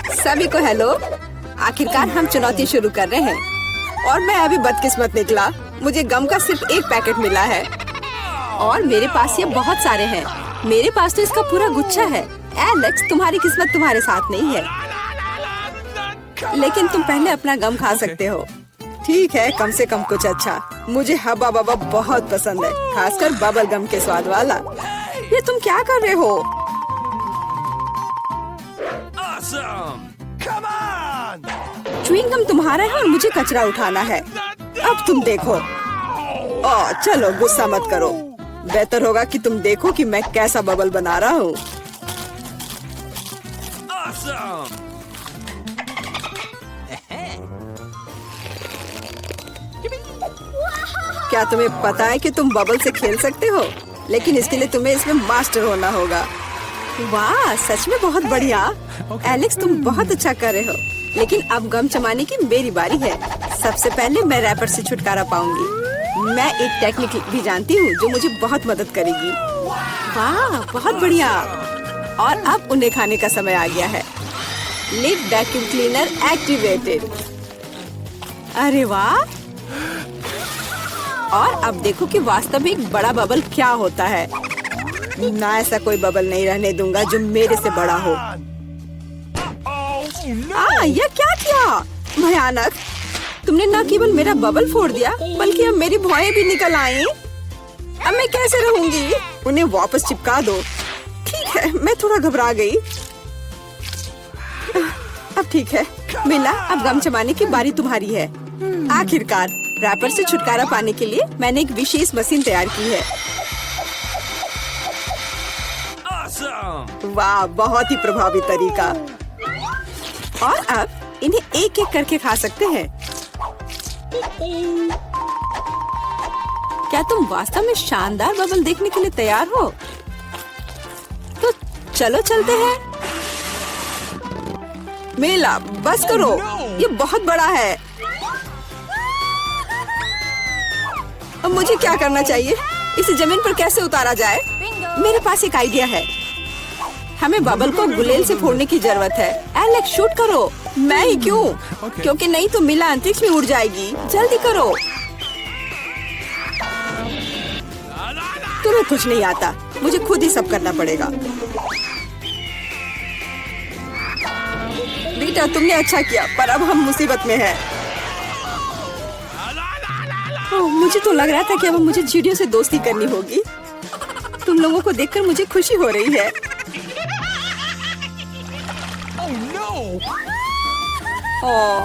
सभी को हेलो। आखिरकार हम चुनौती शुरू कर रहे हैं और मैं अभी बदकिस्मत निकला। मुझे गम का सिर्फ एक पैकेट मिला है और मेरे पास ये बहुत सारे हैं। मेरे पास तो इसका पूरा गुच्छा है। एलेक्स, तुम्हारी किस्मत तुम्हारे साथ नहीं है, लेकिन तुम पहले अपना गम खा सकते हो। ठीक है, कम से कम कुछ अच्छा। मुझे हब्बा बब्बा बहुत पसंद है, खासकर बबल गम के स्वाद वाला। ये तुम क्या कर रहे हो? च्युइंग गम तुम्हारा है और मुझे कचरा उठाना है। अब तुम देखो। चलो गुस्सा मत करो। बेहतर होगा कि तुम देखो कि मैं कैसा बबल बना रहा हूँ। क्या तुम्हें पता है कि तुम बबल से खेल सकते हो? लेकिन इसके लिए तुम्हें इसमें मास्टर होना होगा। वाह, सच में बहुत बढ़िया। एलेक्स, तुम बहुत अच्छा कर रहे हो। लेकिन अब गम चबाने की मेरी बारी है। सबसे पहले मैं रैपर से छुटकारा पाऊंगी। मैं एक टेक्निक भी जानती हूँ जो मुझे बहुत मदद करेगी। वाह, बहुत बढ़िया। और अब उन्हें खाने का समय आ गया है। Lid vacuum cleaner activated. अरे वाह। और अब देखो कि वास्तव में एक बड़ा बबल क्या होता है। ना, ऐसा कोई बबल नहीं रहने दूंगा जो मेरे से बड़ा हो। यह क्या किया? भयानक। तुमने न केवल मेरा बबल फोड़ दिया, बल्कि अब मेरी भौएं भी निकल आई। अब मैं कैसे रहूंगी? उन्हें वापस चिपका दो। ठीक है, मैं थोड़ा घबरा गई। अब ठीक है मिला, अब गम चबाने की बारी तुम्हारी है। आखिरकार रैपर से छुटकारा पाने के लिए मैंने एक विशेष मशीन तैयार की है। वाह, बहुत ही प्रभावी तरीका। और अब इन्हें एक एक करके खा सकते हैं। क्या तुम वास्तव में शानदार बबल देखने के लिए तैयार हो? तो चलो चलते हैं। मेला, बस करो, ये बहुत बड़ा है। अब मुझे क्या करना चाहिए? इसे जमीन पर कैसे उतारा जाए? मेरे पास एक आइडिया है। हमें बबल को गुलेल से फोड़ने की जरूरत है। एलेक्स, शूट करो। मैं ही क्यों? क्योंकि नहीं तो मिला अंतरिक्ष में उड़ जाएगी। जल्दी करो। तुम्हें कुछ नहीं आता, मुझे खुद ही सब करना पड़ेगा। बेटा, तुमने अच्छा किया, पर अब हम मुसीबत में हैं। मुझे तो लग रहा था कि अब मुझे चिड़ियों से दोस्ती करनी होगी। तुम लोगों को देखकर मुझे खुशी हो रही है।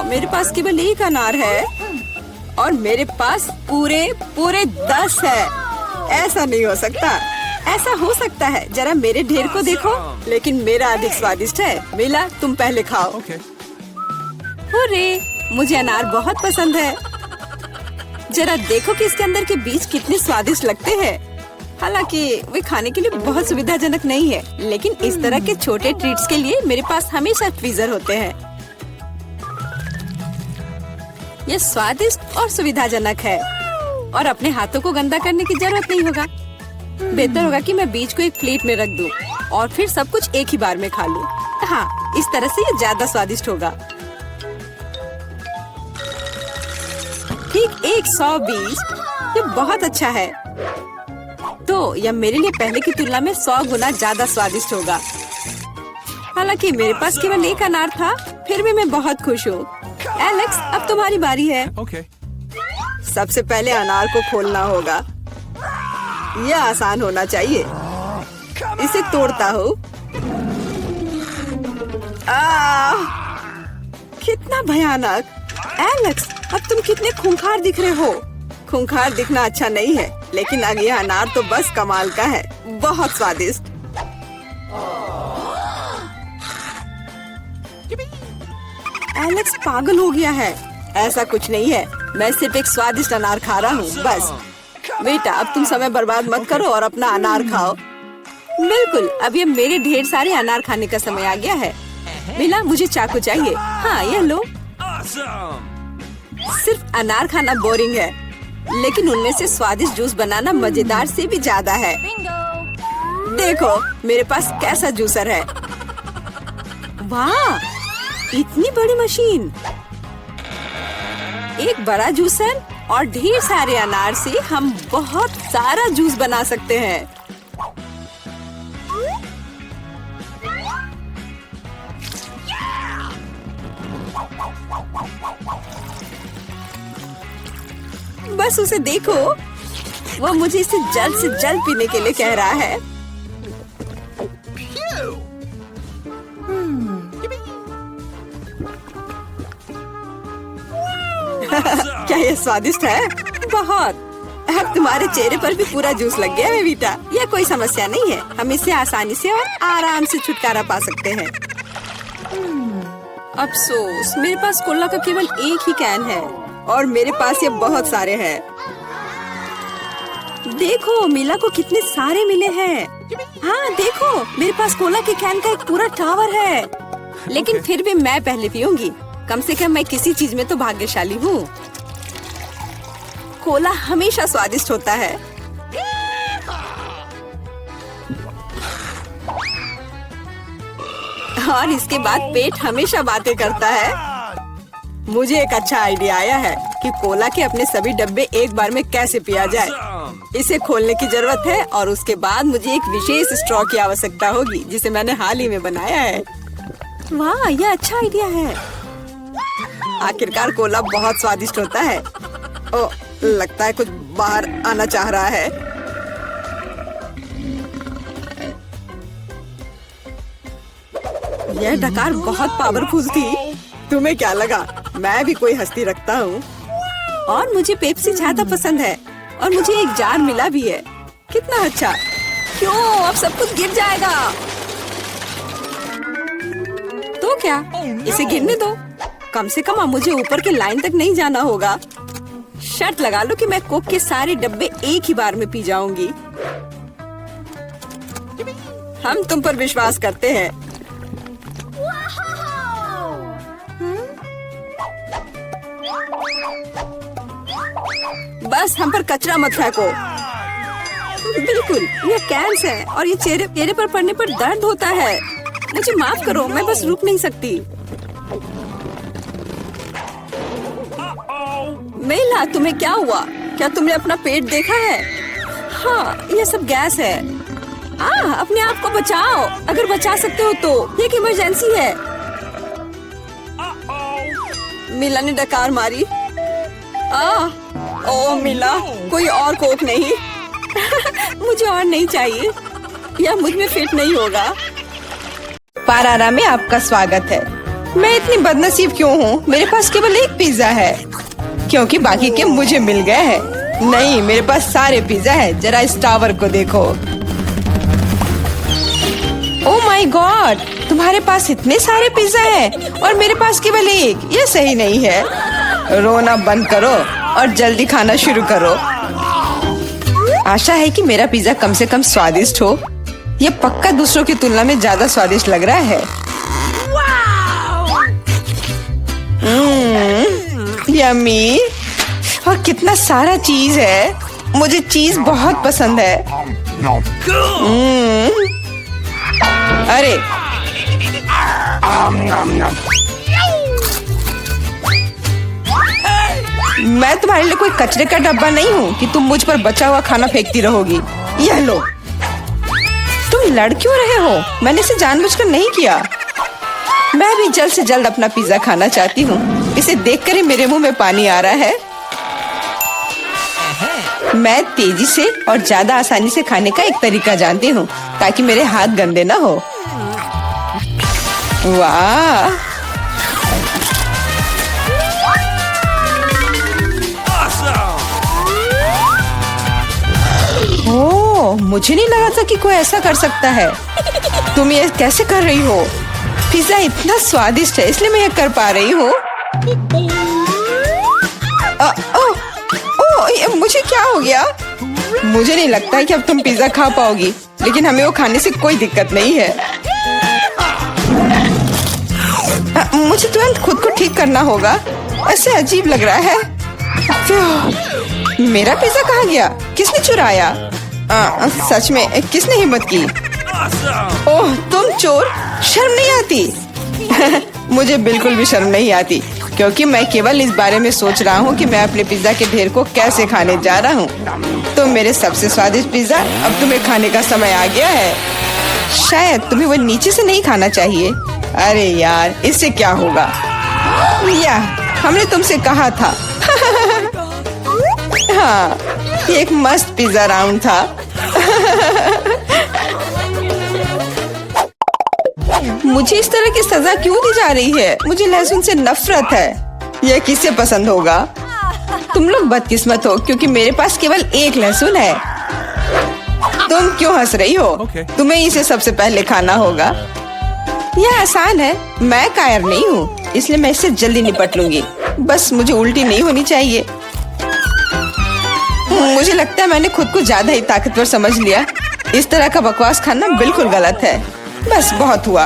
मेरे पास केवल एक अनार है और मेरे पास पूरे 10 है। ऐसा नहीं हो सकता। ऐसा हो सकता है, जरा मेरे ढेर को देखो। लेकिन मेरा अधिक स्वादिष्ट है। मिला, तुम पहले खाओ। हुर्रे, मुझे अनार बहुत पसंद है। जरा देखो कि इसके अंदर के बीज कितने स्वादिष्ट लगते हैं। हालांकि वे खाने के लिए बहुत सुविधाजनक नहीं है, लेकिन इस तरह के छोटे ट्रीट्स के लिए मेरे पास हमेशा ट्वीजर होते हैं। ये स्वादिष्ट और सुविधाजनक है और अपने हाथों को गंदा करने की जरूरत नहीं होगा। बेहतर होगा कि मैं बीज को एक प्लेट में रख दूं और फिर सब कुछ एक ही बार में खा लूं। हाँ, इस तरह से ये ज्यादा स्वादिष्ट होगा। ठीक 120। ये बहुत अच्छा है। तो यह मेरे लिए पहले की तुलना में 100 गुना ज्यादा स्वादिष्ट होगा। हालांकि मेरे पास केवल एक अनार था, फिर भी मैं बहुत खुश हूँ। एलेक्स, अब तुम्हारी बारी है। सबसे पहले अनार को खोलना होगा। यह आसान होना चाहिए। इसे तोड़ता हूँ। कितना भयानक। एलेक्स, अब तुम कितने खूंखार दिख रहे हो। खूंखार दिखना अच्छा नहीं है, लेकिन अब यह अनार तो बस कमाल का है। बहुत स्वादिष्ट। एलेक्स पागल हो गया है। ऐसा कुछ नहीं है, मैं सिर्फ एक स्वादिष्ट अनार खा रहा हूँ बस। बेटा, अब तुम समय बर्बाद मत करो और अपना अनार खाओ। बिल्कुल, अब ये मेरे ढेर सारे अनार खाने का समय आ गया है। मिला, मुझे चाकू चाहिए। हाँ, यह लो। सिर्फ अनार खाना बोरिंग है, लेकिन उनमें से स्वादिष्ट जूस बनाना मजेदार से भी ज्यादा है। देखो मेरे पास कैसा जूसर है। वाह, इतनी बड़ी मशीन, एक बड़ा जूसर और ढेर सारे अनार से हम बहुत सारा जूस बना सकते हैं। बस उसे देखो, वो मुझे इसे जल्द से जल्द पीने के लिए कह रहा है। क्या ये स्वादिष्ट है? बहुत। अब तुम्हारे चेहरे पर भी पूरा जूस लग गया है वीटा। यह कोई समस्या नहीं है, हम इससे आसानी से और आराम से छुटकारा पा सकते हैं। अफसोस, मेरे पास कोला का केवल एक ही कैन है और मेरे पास ये बहुत सारे हैं। देखो मीला को कितने सारे मिले हैं। हाँ देखो, मेरे पास कोला के कैन का एक पूरा टावर है। लेकिन फिर भी मैं पहले पीऊंगी। कम से कम मैं किसी चीज में तो भाग्यशाली हूँ। कोला हमेशा स्वादिष्ट होता है। और इसके बाद पेट हमेशा बातें करता है। मुझे एक अच्छा आइडिया आया है कि कोला के अपने सभी डब्बे एक बार में कैसे पिया जाए। इसे खोलने की जरूरत है और उसके बाद मुझे एक विशेष स्ट्रॉ की आवश्यकता होगी जिसे मैंने हाल ही में बनाया है। वाह, यह अच्छा आइडिया है। आखिरकार कोला बहुत स्वादिष्ट होता है। ओ, लगता है कुछ बाहर आना चाह रहा है। यह डकार बहुत पावरफुल थी। तुम्हें क्या लगा मैं भी कोई हस्ती रखता हूँ? और मुझे पेप्सी ज्यादा पसंद है और मुझे एक जार मिला भी है। कितना अच्छा। क्यों, अब सब कुछ गिर जाएगा। तो क्या, इसे गिरने दो। कम से कम अब मुझे ऊपर के लाइन तक नहीं जाना होगा। शर्त लगा लो कि मैं कोक के सारे डब्बे एक ही बार में पी जाऊंगी। हम तुम पर विश्वास करते हैं। बस हम पर कचरा मत फेंको। बिल्कुल, ये कैंस है और ये चेहरे पर पड़ने पर दर्द होता है। मुझे माफ करो, मैं बस रुक नहीं सकती। मेला, तुम्हें क्या हुआ? क्या तुमने अपना पेट देखा है? हाँ, ये सब गैस है। अपने आप को बचाओ, अगर बचा सकते हो तो। एक इमरजेंसी है। मिला ने डकार मारी। ओ मिला, कोई और कोक नहीं। मुझे और नहीं चाहिए, यह मुझ में फिट नहीं होगा। पारारा में आपका स्वागत है। मैं इतनी बदनसीब क्यों हूँ? मेरे पास केवल एक पिज्जा है क्योंकि बाकी के मुझे मिल गए हैं। नहीं, मेरे पास सारे पिज्जा है। जरा इस टावर को देखो। ओह माय गॉड, तुम्हारे पास इतने सारे पिज्जा हैं और मेरे पास केवल एक। ये सही नहीं है। रोना बंद करो और जल्दी खाना शुरू करो। आशा है कि मेरा पिज्जा कम से कम स्वादिष्ट हो। ये पक्का दूसरों की तुलना में ज्यादा स्वादिष्ट लग रहा है। यम्मी, और कितना सारा चीज है। मुझे चीज बहुत पसंद है। अरे मैं तुम्हारे लिए कोई कचरे का डब्बा नहीं हूँ कि तुम मुझ पर बचा हुआ खाना फेंकती रहोगी। यह लो। तुम लड़ क्यों रहे हो? मैंने इसे जानबूझकर नहीं किया। मैं भी जल्द से जल्द अपना पिज्जा खाना चाहती हूँ। इसे देखकर ही मेरे मुंह में पानी आ रहा है। मैं तेजी से और ज्यादा आसानी से खाने का एक तरीका जानती हूँ ताकि मेरे हाथ गंदे ना हो। वाह, ओह, मुझे नहीं लगा था कि कोई ऐसा कर सकता है। तुम ये कैसे कर रही हो? पिज्जा इतना स्वादिष्ट है इसलिए मैं ये कर पा रही हूँ। मुझे क्या हो गया? मुझे नहीं लगता कि अब तुम पिज्जा खा पाओगी, लेकिन हमें वो खाने से कोई दिक्कत नहीं है। मुझे तुरंत खुद को ठीक करना होगा। ऐसे अजीब लग रहा है। मेरा पिज्जा कहाँ गया? किसने चुराया? सच में किसने हिम्मत की? ओह, तुम चोर, शर्म नहीं आती? मुझे बिल्कुल भी शर्म नहीं आती, क्योंकि मैं केवल इस बारे में सोच रहा हूँ कि मैं अपने पिज्जा के ढेर को कैसे खाने जा रहा हूँ। तो मेरे सबसे स्वादिष्ट पिज्जा, अब तुम्हें खाने का समय आ गया है। शायद तुम्हें वो नीचे से नहीं खाना चाहिए। अरे यार, इससे क्या होगा? या हमने तुमसे कहा था। हाँ, ये एक मस्त पिज्जा राउंड था। मुझे इस तरह की सजा क्यों दी जा रही है? मुझे लहसुन से नफरत है। यह किसे पसंद होगा? तुम लोग बदकिस्मत हो, क्योंकि मेरे पास केवल एक लहसुन है। तुम क्यों हंस रही हो? तुम्हें इसे सबसे पहले खाना होगा। यह आसान है। मैं कायर नहीं हूँ, इसलिए मैं इससे जल्दी निपट लूंगी। बस मुझे उल्टी नहीं होनी चाहिए। मुझे लगता है मैंने खुद को ज्यादा ही ताकतवर समझ लिया। इस तरह का बकवास खाना बिल्कुल गलत है। बस बहुत हुआ।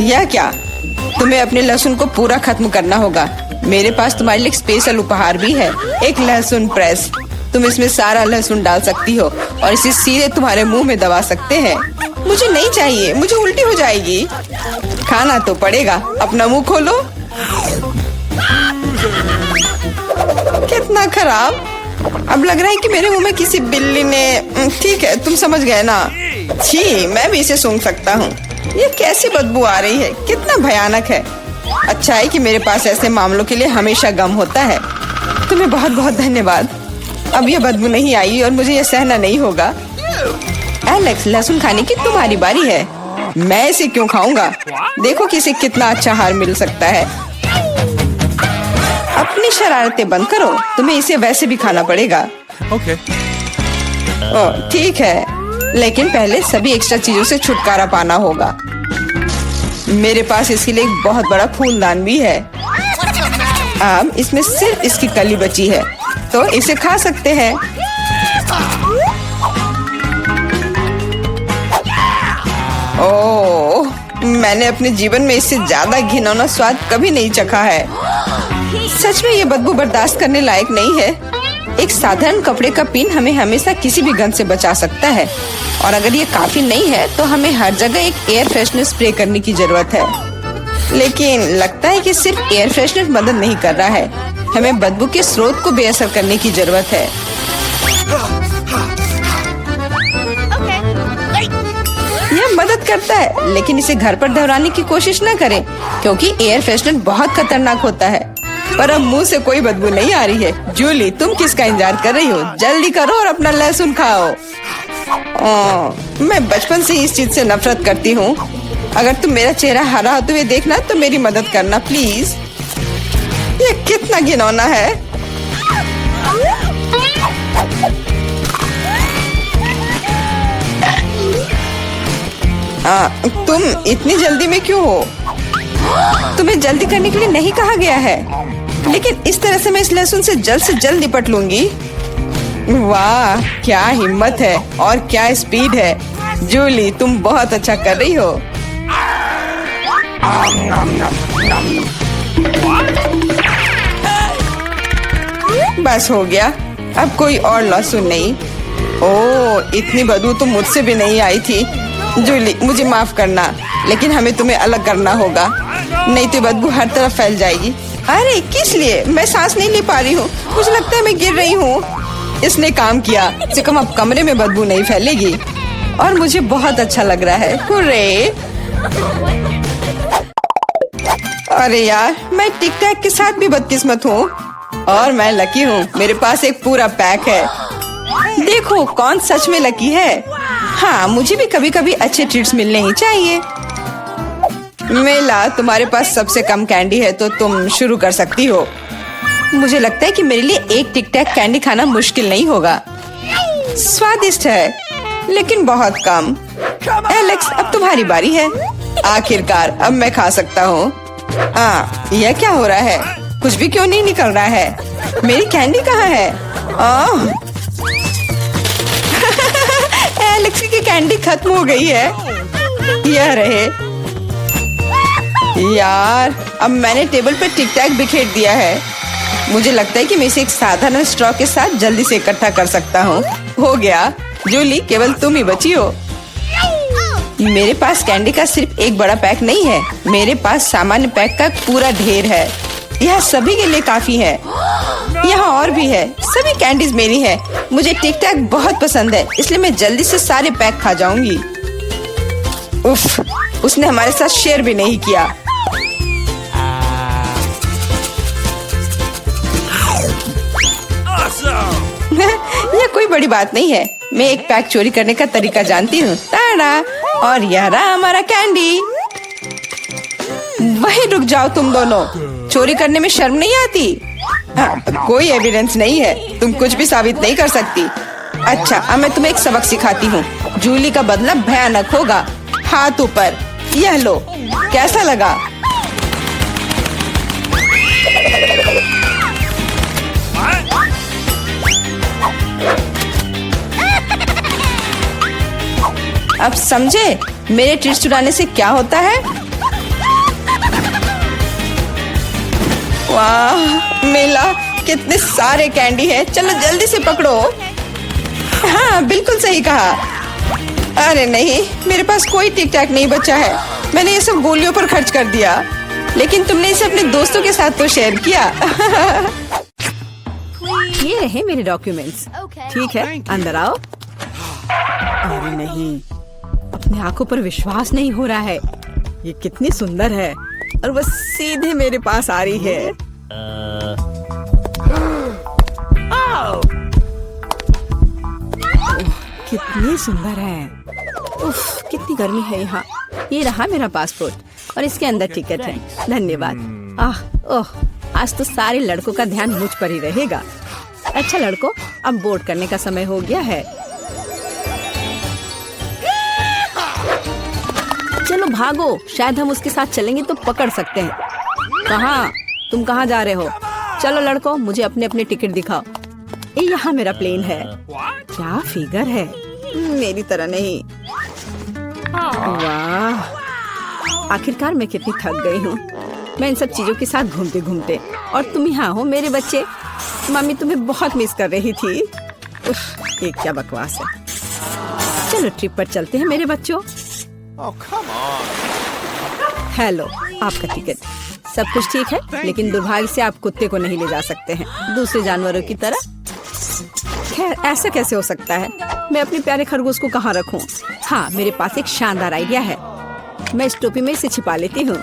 यह क्या? तुम्हें अपने लहसुन को पूरा खत्म करना होगा। मेरे पास तुम्हारे लिए एक स्पेशल उपहार भी है, एक लहसुन प्रेस। तुम इसमें सारा लहसुन डाल सकती हो और इसे सीधे तुम्हारे मुंह में दबा सकते हैं। मुझे नहीं चाहिए, मुझे उल्टी हो जाएगी। खाना तो पड़ेगा। अपना मुंह खोलो। कितना खराब। अब लग रहा है कि मेरे मुंह में किसी बिल्ली ने। ठीक है, तुम समझ गए ना। छी, मैं भी इसे सूंघ सकता हूँ। ये कैसी बदबू आ रही है? कितना भयानक है। अच्छा है कि मेरे पास ऐसे मामलों के लिए हमेशा गम होता है। तुम्हें बहुत बहुत धन्यवाद। अब ये बदबू नहीं आई और मुझे ये सहना नहीं होगा। एलेक्स, लहसुन खाने की तुम्हारी बारी है। मैं इसे क्यों खाऊंगा? देखो कि इसे कितना अच्छा आहार मिल सकता है। अपनी शरारतें बंद करो। तुम्हें इसे वैसे भी खाना पड़ेगा। ओह, ठीक है, लेकिन पहले सभी एक्स्ट्रा चीजों से छुटकारा पाना होगा। मेरे पास इसके लिए एक बहुत बड़ा फूलदान भी है। अब इसमें सिर्फ इसकी कली बची है, तो इसे खा सकते हैं। ओह, मैंने अपने जीवन में इससे ज्यादा घिनौना स्वाद कभी नहीं चखा है। सच में ये बदबू बर्दाश्त करने लायक नहीं है। एक साधारण कपड़े का पिन हमें हमेशा किसी भी गंध से बचा सकता है, और अगर ये काफी नहीं है तो हमें हर जगह एक एयर फ्रेशनर स्प्रे करने की जरूरत है। लेकिन लगता है कि सिर्फ एयर फ्रेशनर मदद नहीं कर रहा है। हमें बदबू के स्रोत को बेअसर करने की जरूरत है। यह मदद करता है, लेकिन इसे घर पर दोहराने की कोशिश न करें, क्योंकि एयर फ्रेशनर बहुत खतरनाक होता है। पर अब मुंह से कोई बदबू नहीं आ रही है। जूली, तुम किसका इंतजार कर रही हो? जल्दी करो और अपना लहसुन खाओ। मैं बचपन से ही इस चीज से नफरत करती हूँ। अगर तुम मेरा चेहरा हरा होते हुए देखना तो मेरी मदद करना प्लीज। ये कितना घिनौना है। तुम इतनी जल्दी में क्यों हो? तुम्हें जल्दी करने के लिए नहीं कहा गया है, लेकिन इस तरह से मैं इस लहसुन से जल्द निपट लूंगी। वाह, क्या हिम्मत है और क्या स्पीड है। जूली, तुम बहुत अच्छा कर रही हो। बस हो गया, अब कोई और लहसुन नहीं। ओह, इतनी बदबू तो मुझसे भी नहीं आई थी। जूली, मुझे माफ करना, लेकिन हमें तुम्हें अलग करना होगा, नहीं तो बदबू हर तरफ फैल जाएगी। अरे किस लिए? मैं सांस नहीं ले पा रही हूँ। मुझे लगता है मैं गिर रही हूँ। इसने काम किया। से कम अब कमरे में बदबू नहीं फैलेगी और मुझे बहुत अच्छा लग रहा है। हुर्रे! अरे यार, मैं टिक टैक के साथ भी बदकिस्मत हूँ और मैं लकी हूँ। मेरे पास एक पूरा पैक है। देखो कौन सच में लकी है। हाँ, मुझे भी कभी कभी अच्छे ट्रीट्स मिलने ही चाहिए। मेला, तुम्हारे पास सबसे कम कैंडी है तो तुम शुरू कर सकती हो। मुझे लगता है कि मेरे लिए एक टिक टैक कैंडी खाना मुश्किल नहीं होगा। स्वादिष्ट है, लेकिन बहुत कम। एलेक्स, अब तुम्हारी बारी है। आखिरकार अब मैं खा सकता हूँ। यह क्या हो रहा है? कुछ भी क्यों नहीं निकल रहा है? मेरी कैंडी कहाँ है? एलेक्स की कैंडी खत्म हो गई है। यह रहे। यार, अब मैंने टेबल पर टिक टैक बिखेर दिया है। मुझे लगता है कि मैं इसे एक साधारण स्ट्रॉ के साथ जल्दी से इकट्ठा कर सकता हूँ। हो गया। जूली, केवल तुम ही बची हो। मेरे पास कैंडी का सिर्फ एक बड़ा पैक नहीं है, मेरे पास सामान्य पैक का पूरा ढेर है। यह सभी के लिए काफी है। यहाँ और भी है। सभी कैंडीज मेरी है। मुझे टिक टैक बहुत पसंद है, इसलिए मैं जल्दी से सारे पैक खा जाऊंगी। उफ, उसने हमारे साथ शेयर भी नहीं किया। यह कोई बड़ी बात नहीं है। मैं एक पैक चोरी करने का तरीका जानती हूँ। और यह रहा हमारा कैंडी। वहीं रुक जाओ तुम दोनों। चोरी करने में शर्म नहीं आती? हाँ, कोई एविडेंस नहीं है, तुम कुछ भी साबित नहीं कर सकती। अच्छा, अब मैं तुम्हें एक सबक सिखाती हूँ। जूली का बदला भयानक होगा। हाथ ऊपर। यह लो, कैसा लगा? अब समझे मेरे ट्रीट चुराने से क्या होता है? वाह, मिला। कितने सारे कैंडी है। चलो जल्दी से पकड़ो। हाँ, बिल्कुल सही कहा। अरे नहीं, मेरे पास कोई टिक टैक नहीं बचा है। मैंने ये सब गोलियों पर खर्च कर दिया। लेकिन तुमने इसे अपने दोस्तों के साथ तो शेयर किया। ये रहे मेरे डॉक्यूमेंट्स। ठीक है, अंदर आओ। अरे नहीं, अपनी आंखों पर विश्वास नहीं हो रहा है। ये कितनी सुंदर है और बस सीधे मेरे पास आ रही है। कितनी सुंदर है। उफ, कितनी गर्मी है यहाँ। ये रहा मेरा पासपोर्ट और इसके अंदर टिकट है। धन्यवाद। ओह, आज तो सारे लड़कों का ध्यान मुझ पर ही रहेगा। अच्छा लड़कों, अब बोर्ड करने का समय हो गया है। चलो भागो, शायद हम उसके साथ चलेंगे तो पकड़ सकते हैं। कहाँ? तुम कहाँ जा रहे हो? चलो लड़कों, मुझे अपने अपने टिकट दिखाओ। ये यहाँ मेरा प्लेन है। क्या फिगर है, मेरी तरह नहीं। वाह, आखिरकार मैं कितनी थक गई हूँ। मैं इन सब चीजों के साथ घूमते घूमते। और तुम यहाँ हो मेरे बच्चे। मम्मी तुम्हें बहुत मिस कर रही थी। उफ, ये क्या बकवास है। चलो ट्रिप पर चलते हैं मेरे बच्चों। हेलो, आपका टिकट। सब कुछ ठीक है, लेकिन दुर्भाग्य से आप कुत्ते को नहीं ले जा सकते हैं, दूसरे जानवरों की तरह। खैर, ऐसा कैसे हो सकता है? मैं अपने प्यारे खरगोश को कहाँ रखूं? हाँ, मेरे पास एक शानदार आइडिया है। मैं इस टोपी में इसे छिपा लेती हूँ।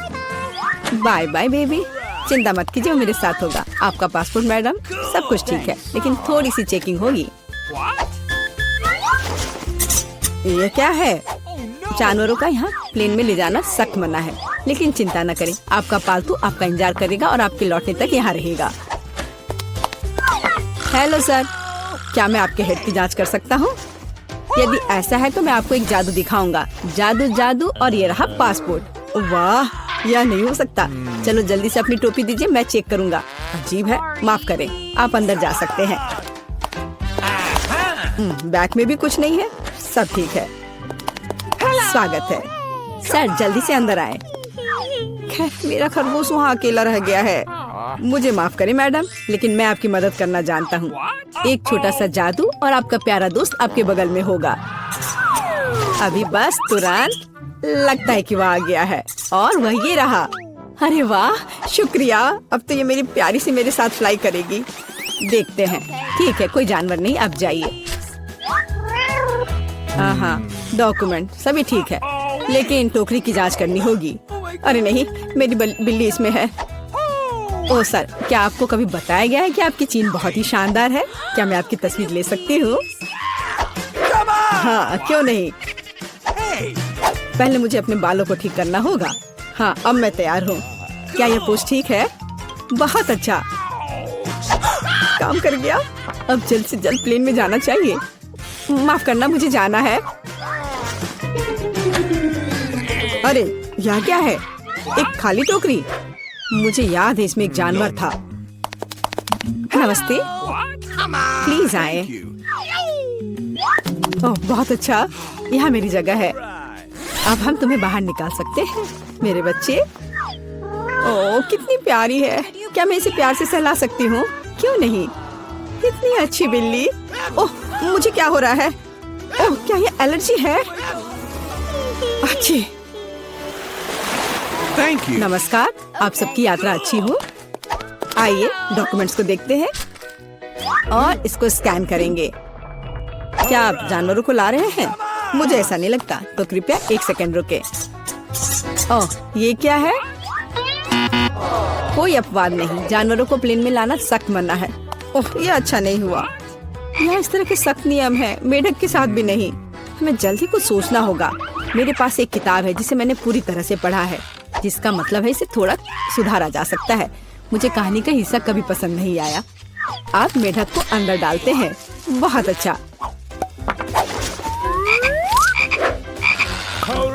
बाय बाय बेबी, चिंता मत कीजिए, मेरे साथ होगा। आपका पासपोर्ट मैडम, सब कुछ ठीक है, लेकिन थोड़ी सी चेकिंग होगी। ये क्या है? जानवरों का यहाँ प्लेन में ले जाना सख्त मना है, लेकिन चिंता न करें, आपका पालतू आपका इंतजार करेगा और आपके लौटने तक यहाँ रहेगा। हेलो सर, क्या मैं आपके हेड की जांच कर सकता हूँ? यदि ऐसा है तो मैं आपको एक जादू दिखाऊंगा। जादू जादू, और ये रहा पासपोर्ट। वाह, यह नहीं हो सकता। चलो जल्दी से अपनी टोपी दीजिए, मैं चेक करूंगा। अजीब है, माफ करें, आप अंदर जा सकते हैं। बैग में भी कुछ नहीं है, सब ठीक है। स्वागत है सर, जल्दी से अंदर आए। खैर, मेरा खरगोश वहाँ अकेला रह गया है। मुझे माफ करें मैडम, लेकिन मैं आपकी मदद करना जानता हूँ। एक छोटा सा जादू और आपका प्यारा दोस्त आपके बगल में होगा। अभी बस तुरंत लगता है कि वह आ गया है, और वह ये रहा। अरे वाह, शुक्रिया। अब तो ये मेरी प्यारी सी मेरे साथ फ्लाई करेगी। देखते हैं। ठीक है, कोई जानवर नहीं, अब जाइए। हाँ, डॉक्यूमेंट सभी ठीक है, लेकिन टोकरी की जांच करनी होगी। अरे नहीं, मेरी बिल्ली इसमें है। ओह सर, क्या आपको कभी बताया गया है कि आपकी चीन बहुत ही शानदार है? क्या मैं आपकी तस्वीर ले सकती हूँ? हाँ, क्यों नहीं। पहले मुझे अपने बालों को ठीक करना होगा। हाँ, अब मैं तैयार हूँ। क्या यह पोस्ट ठीक है? बहुत अच्छा, काम कर गया। अब जल्द से जल्द प्लेन में जाना चाहिए। माफ करना, मुझे जाना है। अरे यह क्या है? एक खाली टोकरी। मुझे याद है इसमें एक जानवर था। नमस्ते, प्लीज आए। ओह बहुत अच्छा, यहाँ मेरी जगह है। अब हम तुम्हें बाहर निकाल सकते हैं मेरे बच्चे। ओह कितनी प्यारी है। क्या मैं इसे प्यार से सहला सकती हूँ? क्यों नहीं, कितनी अच्छी बिल्ली। ओह मुझे क्या हो रहा है? ओह क्या ये एलर्जी है? छी। Thank you. नमस्कार, आप सबकी यात्रा अच्छी हो। आइए डॉक्यूमेंट्स को देखते हैं और इसको स्कैन करेंगे। क्या आप जानवरों को ला रहे हैं? मुझे ऐसा नहीं लगता, तो कृपया 1 सेकंड रुके। ओह, ये क्या है? कोई अपवाद नहीं, जानवरों को प्लेन में लाना सख्त मना है। ओह, ये अच्छा नहीं हुआ। यहाँ इस तरह के सख्त नियम हैं, मेढक के साथ भी नहीं। हमें जल्दी कुछ सोचना होगा। मेरे पास एक किताब है जिसे मैंने पूरी तरह से पढ़ा है, जिसका मतलब है इसे थोड़ा सुधारा जा सकता है। मुझे कहानी का हिस्सा कभी पसंद नहीं आया। आप मेढक को अंदर डालते हैं, बहुत अच्छा।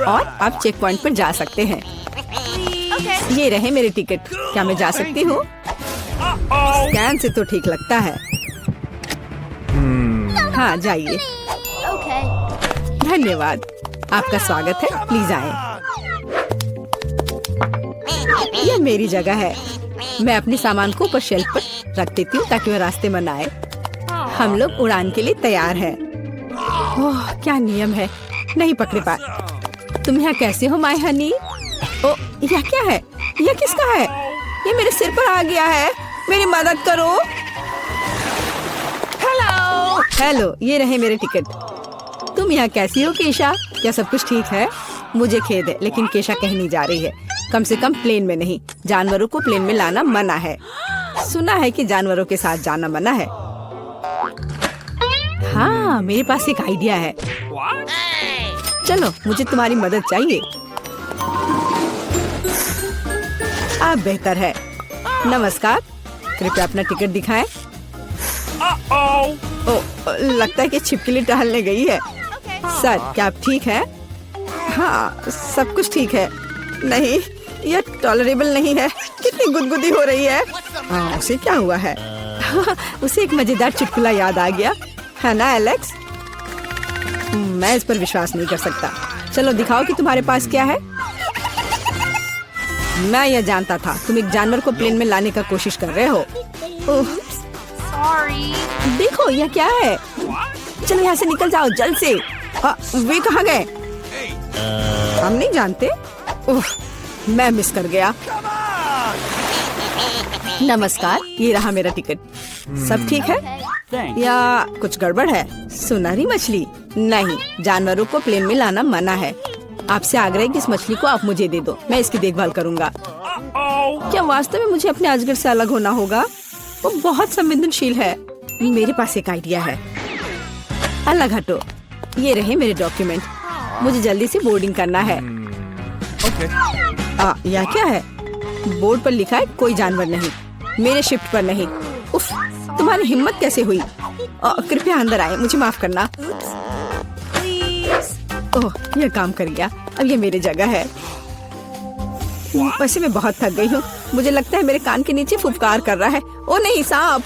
और आप चेक पॉइंट पर जा सकते हैं। ये रहे मेरे टिकट। क्या मैं जा सकती हूँ? स्कैन से तो ठीक लगता है। हाँ, जाइए। धन्यवाद, आपका स्वागत है, प्लीज आए। यह मेरी जगह है। मैं अपने सामान को ऊपर शेल्फ पर रख देती हूँ ताकि वह रास्ते में न आए। हम लोग उड़ान के लिए तैयार हैं। ओह, क्या नियम है, नहीं पकड़े पाए। तुम यहाँ कैसे हो माय हनी? ओ, यह क्या है? यह किसका है? ये मेरे सिर पर आ गया है, मेरी मदद करो। हेलो, ये रहे मेरे टिकट। तुम यहाँ कैसी हो केशा? क्या सब कुछ ठीक है? मुझे खेद है, लेकिन केशा कहीं नहीं जा रही है, कम से कम प्लेन में नहीं। जानवरों को प्लेन में लाना मना है। सुना है कि जानवरों के साथ जाना मना है। हाँ, मेरे पास एक आइडिया है। चलो, मुझे तुम्हारी मदद चाहिए। आप बेहतर है। नमस्कार, कृपया अपना टिकट दिखाएं। ओ, लगता है कि छिपकली टहलने गई है। सर, क्या आप ठीक हैं? हाँ, सब कुछ ठीक है। नहीं, यह टॉलरेबल नहीं है। कितनी गुदगुदी हो रही है। हाँ, उसे क्या हुआ है? उसे एक मजेदार चुटकुला याद आ गया है ना एलेक्स? मैं इस पर विश्वास नहीं कर सकता। चलो दिखाओ कि तुम्हारे पास क्या है। मैं यह जानता था, तुम एक जानवर को प्लेन में लाने का कोशिश कर रहे हो। ओह, देखो यह क्या है। चलो यहाँ से निकल जाओ जल्द से। वे कहाँ गए? हम नहीं जानते। ओह, मैं मिस कर गया। नमस्कार, ये रहा मेरा टिकट। सब ठीक है या कुछ गड़बड़ है? सुनहरी मछली नहीं, जानवरों को प्लेन में लाना मना है। आपसे आग्रह है कि इस मछली को आप मुझे दे दो, मैं इसकी देखभाल करूंगा। क्या वास्तव में मुझे अपने अजगर से अलग होना होगा? वो बहुत संवेदनशील है। मेरे पास एक आइडिया है। अलग हटो। ये रहे मेरे डॉक्यूमेंट। मुझे जल्दी से बोर्डिंग करना है। यह क्या है? बोर्ड पर लिखा है कोई जानवर नहीं, मेरे शिफ्ट पर नहीं। उफ, तुम्हारी हिम्मत कैसे हुई? कृपया अंदर आए, मुझे माफ करना। ओह, यह काम कर गया। अब ये मेरी जगह है। वैसे मैं बहुत थक गई हूँ। मुझे लगता है मेरे कान के नीचे फुफकार कर रहा है। ओ नहीं, सांप।